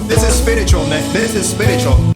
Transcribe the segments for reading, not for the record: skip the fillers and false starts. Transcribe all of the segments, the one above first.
This is spiritual, man. This is spiritual.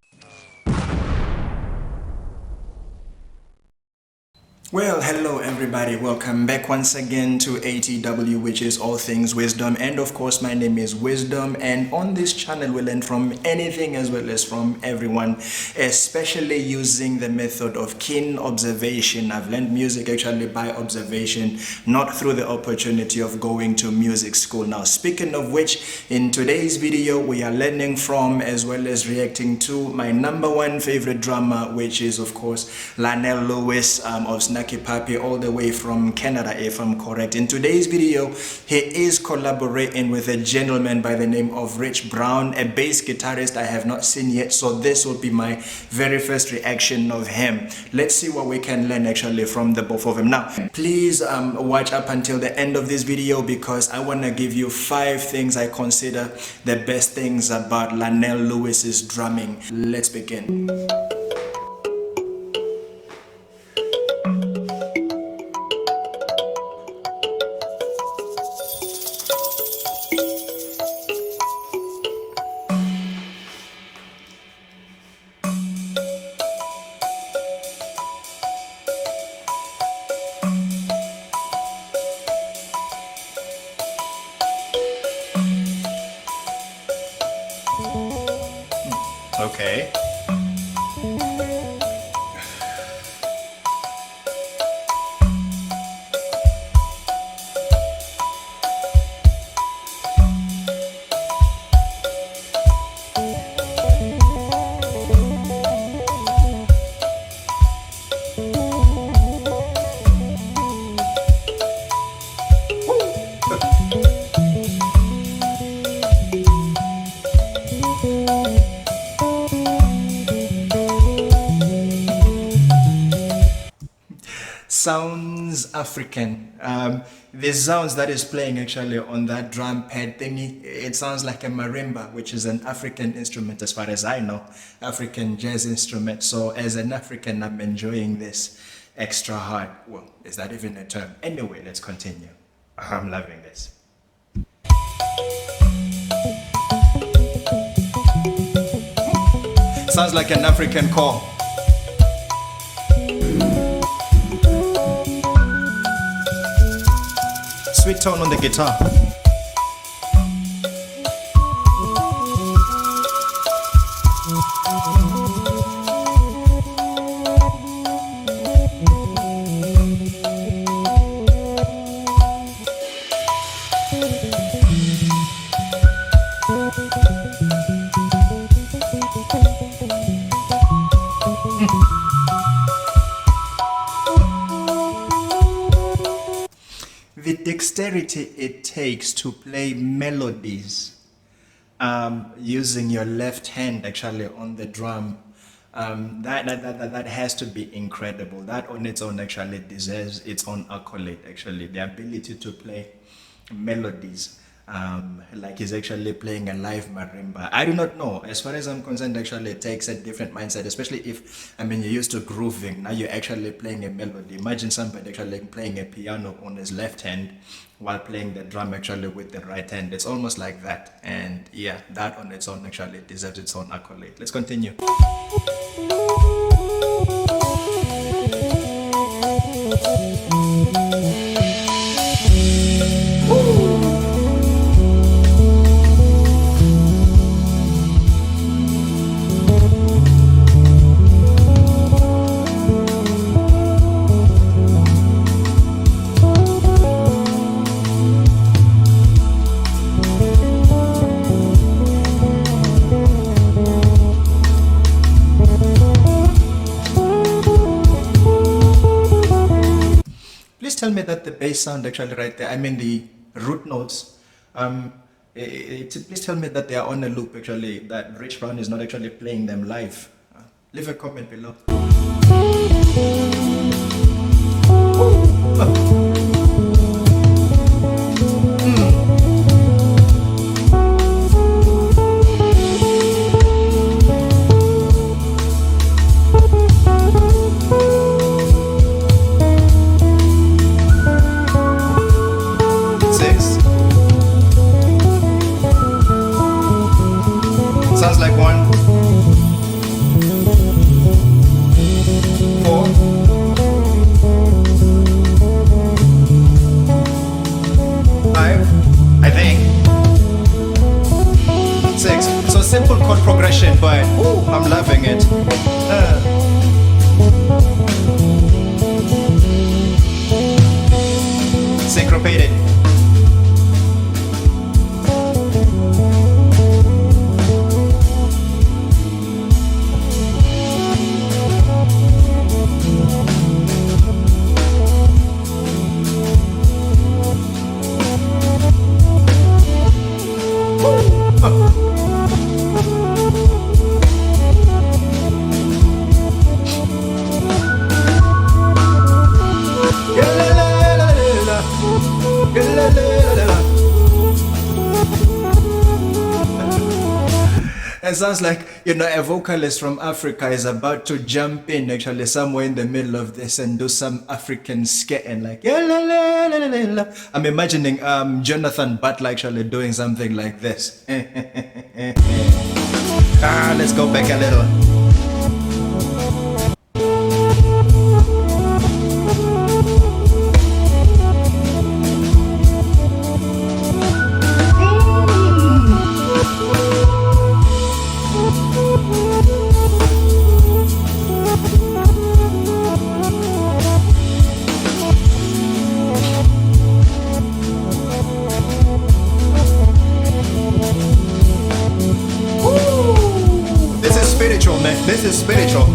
Well, hello everybody, welcome back once again to ATW, which is All Things Wisdom, and of course my name is Wisdom, and on this channel we learn from anything as well as from everyone, especially using the method of keen observation. I've learned music actually by observation, not through the opportunity of going to music school. Now, speaking of which, in today's video we are learning from as well as reacting to my number one favorite drummer, which is of course Larnell Lewis of Papi, all the way from Canada, if I'm correct. In today's video, he is collaborating with a gentleman by the name of Rich Brown, a bass guitarist I have not seen yet, so this will be my very first reaction of him. Let's see what we can learn actually from the both of them. Now, please watch up until the end of this video because I want to give you 5 things I consider the best things about Larnell Lewis's drumming. Let's begin. Okay. Sounds African. The sounds that is playing actually on that drum pad thingy, it sounds like a marimba, which is an African instrument as far as I know, African jazz instrument. So as an African, I'm enjoying this extra hard. Well, is that even a term? Anyway, let's continue. I'm loving this. Sounds like an African call. Sweet tone on the guitar. The dexterity it takes to play melodies using your left hand actually on the drum, that has to be incredible. That on its own actually deserves its own accolade actually. The ability to play melodies like he's actually playing a live marimba. I do not know. As far as I'm concerned, actually it takes a different mindset, especially if, I mean, you're used to grooving. Now you're actually playing a melody. Imagine somebody actually playing a piano on his left hand while playing the drum actually with the right hand. It's almost like that. And yeah, that on its own actually deserves its own accolade. Let's continue. Tell me that the bass sound actually right there, I mean the root notes, please tell me that they are on a loop actually, that Rich Brown is not actually playing them live. Leave a comment below. but ooh, I'm loving it. Syncopated. It sounds like, a vocalist from Africa is about to jump in actually somewhere in the middle of this and do some African skitting like, yeah, la, la, la, la, la, la. I'm imagining Jonathan Butler actually doing something like this. Let's go back a little. This is spiritual.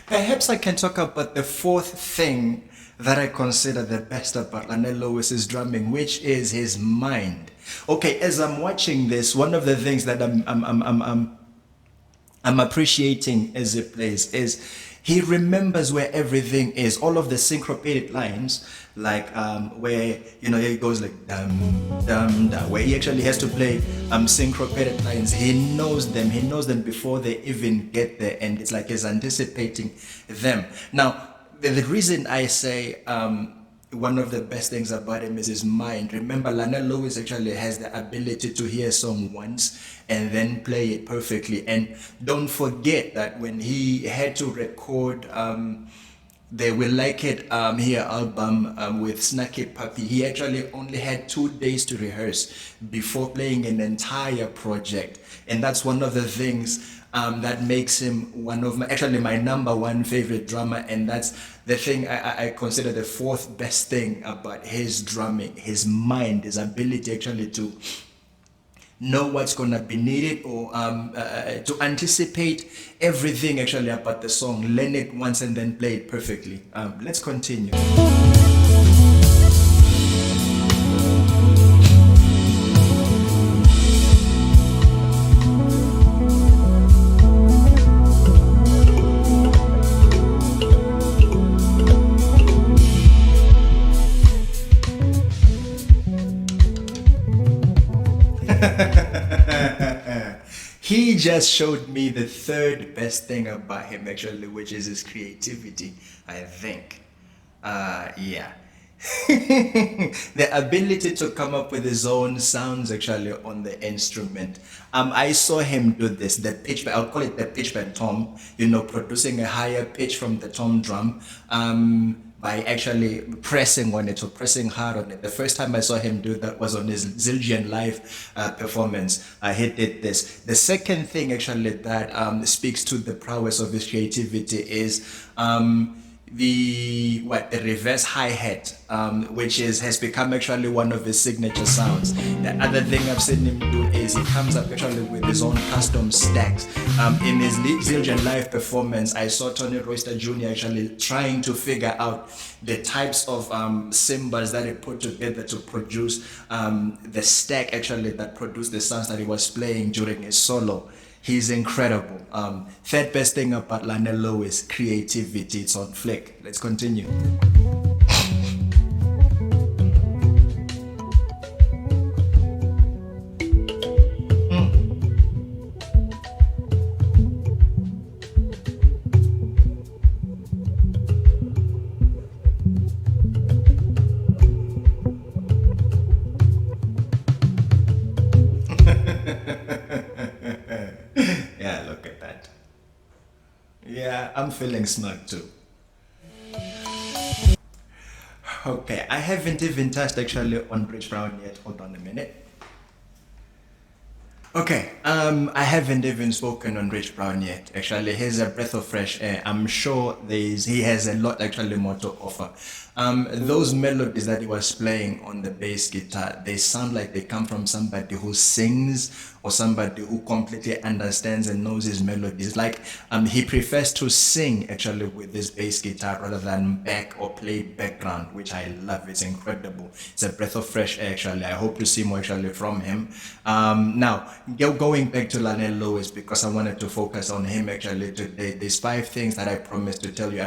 Perhaps I can talk about the fourth thing that I consider the best about Larnell Lewis's drumming, which is his mind. Okay, as I'm watching this, one of the things that I'm appreciating as he plays is he remembers where everything is. All of the syncopated lines, like where he goes like dum dum dum, where he actually has to play syncopated lines. He knows them. He knows them before they even get there, and it's like he's anticipating them. Now, the reason I say one of the best things about him is his mind. Remember, Larnell Lewis actually has the ability to hear a song once and then play it perfectly. And don't forget that when he had to record the We Like It Here album with Snacky Puppy, he actually only had 2 days to rehearse before playing an entire project. And that's one of the things that makes him one of my number one favorite drummer, and that's the thing I consider the fourth best thing about his drumming: his mind, his ability actually to know what's gonna be needed, or to anticipate everything actually about the song, learn it once and then play it perfectly. Let's continue. He just showed me the third best thing about him actually, which is his creativity, I think. Yeah. The ability to come up with his own sounds actually on the instrument. I saw him do this, the pitch, I'll call it the pitch by tom, producing a higher pitch from the tom drum. By actually pressing on it, or pressing hard on it. The first time I saw him do that was on his Zildjian live performance. He did this. The second thing actually that speaks to the prowess of his creativity is the reverse hi-hat, which has become actually one of his signature sounds. The other thing I've seen him do is he comes up actually with his own custom stacks. In his Zildjian live performance, I saw Tony Royster Jr. actually trying to figure out the types of cymbals that he put together to produce the stack actually that produced the sounds that he was playing during his solo. He's incredible. Third best thing about Larnell Lewis, creativity. It's on flick. Let's continue. Yeah, look at that. Yeah, I'm feeling smug too. Okay, I haven't even touched actually on Rich Brown yet. Hold on a minute. Okay, I haven't even spoken on Rich Brown yet. Actually, he's a breath of fresh air. I'm sure he has a lot actually more to offer. Those melodies that he was playing on the bass guitar, they sound like they come from somebody who sings or somebody who completely understands and knows his melodies. Like he prefers to sing actually with his bass guitar rather than back or play background, which I love. It's incredible. It's a breath of fresh air actually. I hope to see more actually from him. Now, going back to Larnell Lewis, because I wanted to focus on him actually today. There's 5 things that I promised to tell you.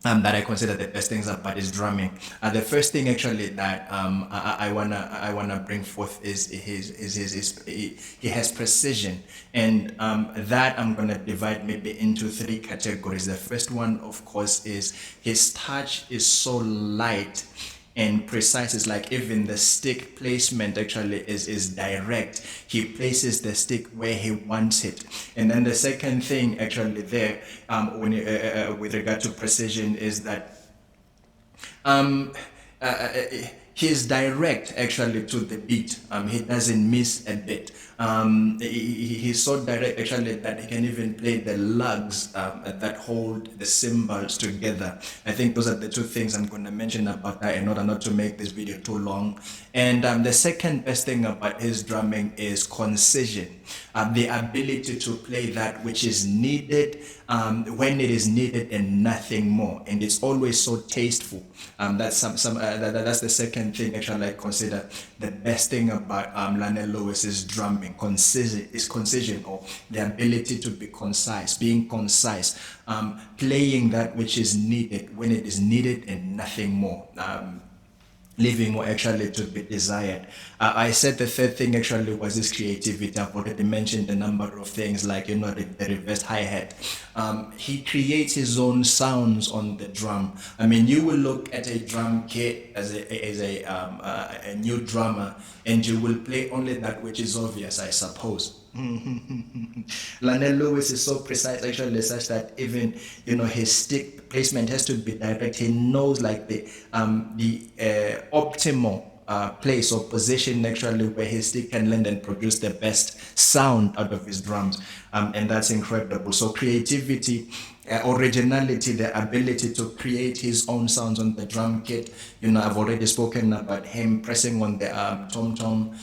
That I consider the best things about his drumming. The first thing actually that I wanna bring forth is he has precision, and that I'm gonna divide maybe into 3 categories. The first one, of course, is his touch is so light and precise. Is like even the stick placement actually is direct. He places the stick where he wants it. And then the second thing actually there, with regard to precision, is that um, uh, uh, he's direct actually to the beat. He doesn't miss a bit. He's so direct actually that he can even play the lugs that hold the cymbals together. I think those are the 2 things I'm going to mention about that in order not to make this video too long. And the second best thing about his drumming is concision, the ability to play that which is needed when it is needed and nothing more, and it's always so tasteful. That's the second thing actually I consider the best thing about Larnell Lewis's drumming. Concision, or the ability to be concise, being concise, playing that which is needed when it is needed and nothing more. Leaving more actually to be desired. I said the third thing actually was his creativity. I've already mentioned a number of things, like the reverse hi-hat. He creates his own sounds on the drum. I mean, you will look at a drum kit as a new drummer, and you will play only that which is obvious, I suppose. Larnell Lewis is so precise actually, such that even his stick placement has to be direct. He knows like the optimal place or position actually where his stick can land and produce the best sound out of his drums, and that's incredible. So creativity, originality, the ability to create his own sounds on the drum kit. I've already spoken about him pressing on the tom tom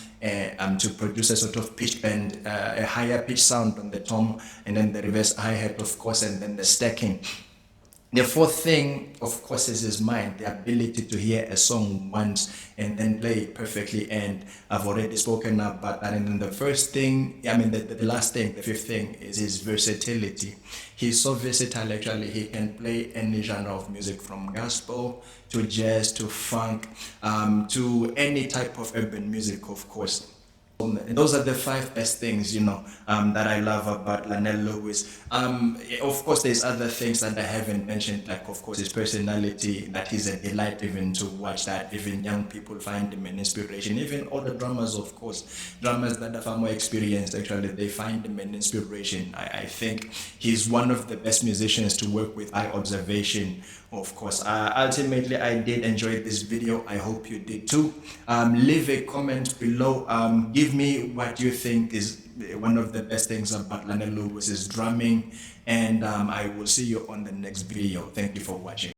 to produce a sort of pitch bend, a higher pitch sound on the tom, and then the reverse hi-hat, of course, and then the stacking. The fourth thing, of course, is his mind, the ability to hear a song once and then play it perfectly. And I've already spoken about that. And then the first thing, the last thing, the fifth thing, is his versatility. He's so versatile, actually. He can play any genre of music, from gospel to jazz to funk, to any type of urban music, of course. Those are the 5 best things, that I love about Larnell Lewis. Of course, there's other things that I haven't mentioned, like, of course, his personality, that he's a delight even to watch, that even young people find him an inspiration. Even older drummers, of course, drummers that are far more experienced, actually, they find him an inspiration. I think he's one of the best musicians to work with, eye observation, of course. Ultimately, I did enjoy this video. I hope you did too. Leave a comment below. Give leave me what you think is one of the best things about Larnell Lewis is drumming, and I will see you on the next video. Thank you for watching.